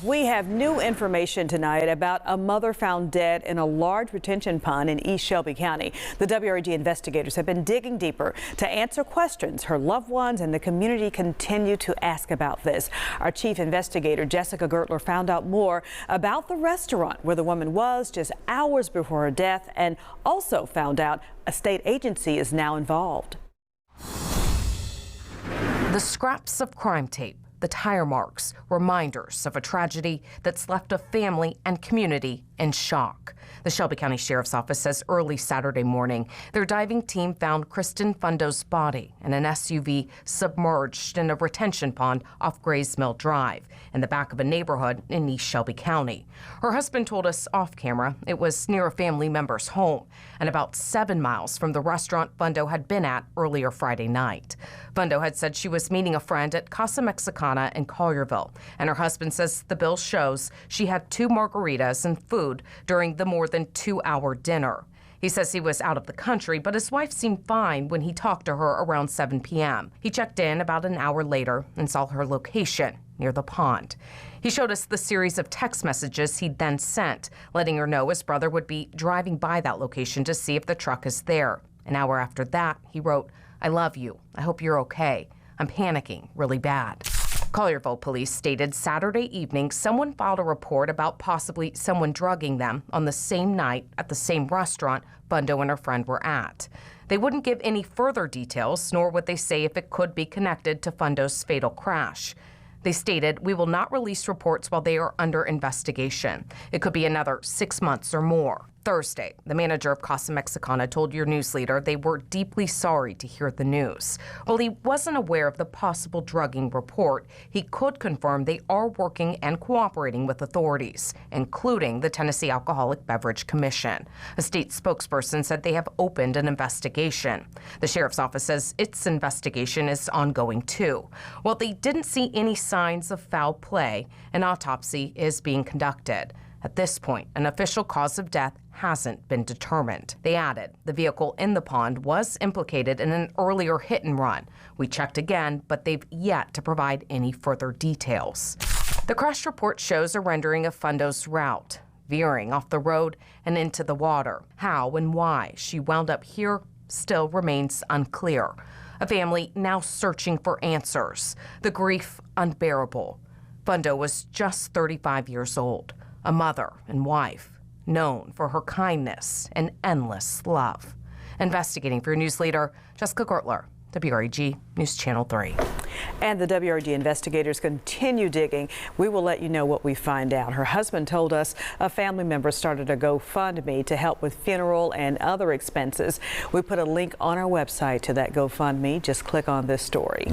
We have new information tonight about a mother found dead in a large retention pond in East Shelby County. The WREG investigators have been digging deeper to answer questions her loved ones and the community continue to ask about this. Our chief investigator, Jessica Gertler, found out more about the restaurant where the woman was just hours before her death and also found out a state agency is now involved. The scraps of crime tape, the tire marks, reminders of a tragedy that's left a family and community in shock. The Shelby County Sheriff's Office says early Saturday morning, their diving team found Kristen Fundo's body in an SUV submerged in a retention pond off Grays Mill Drive in the back of a neighborhood in East Shelby County. Her husband told us off camera it was near a family member's home and about 7 miles from the restaurant Fundo had been at earlier Friday night. Fundo had said she was meeting a friend at Casa Mexicana in Collierville, and her husband says the bill shows she had 2 margaritas and food during the more than 2-hour dinner. He says he was out of the country, but his wife seemed fine when he talked to her around 7 p.m. He checked in about an hour later and saw her location near the pond. He showed us the series of text messages he'd then sent, letting her know his brother would be driving by that location to see if the truck is there. An hour after that, he wrote, "I love you. I hope you're okay. I'm panicking really bad." Collierville police stated Saturday evening someone filed a report about possibly someone drugging them on the same night at the same restaurant Fundo and her friend were at. They wouldn't give any further details, nor would they say if it could be connected to Fundo's fatal crash. They stated, "We will not release reports while they are under investigation. It could be another 6 months or more." Thursday, the manager of Casa Mexicana told your news leader they were deeply sorry to hear the news. While he wasn't aware of the possible drugging report, he could confirm they are working and cooperating with authorities, including the Tennessee Alcoholic Beverage Commission. A state spokesperson said they have opened an investigation. The sheriff's office says its investigation is ongoing too. While they didn't see any signs of foul play, an autopsy is being conducted. At this point, an official cause of death hasn't been determined. They added the vehicle in the pond was implicated in an earlier hit and run. We checked again, but they've yet to provide any further details. The crash report shows a rendering of Fundo's route, veering off the road and into the water. How and why she wound up here still remains unclear. A family now searching for answers. The grief unbearable. Fundo was just 35 years old. A mother and wife, known for her kindness and endless love. Investigating for your news leader, Jessica Gertler, WREG News Channel 3. And the WREG investigators continue digging. We will let you know what we find out. Her husband told us a family member started a GoFundMe to help with funeral and other expenses. We put a link on our website to that GoFundMe. Just click on this story.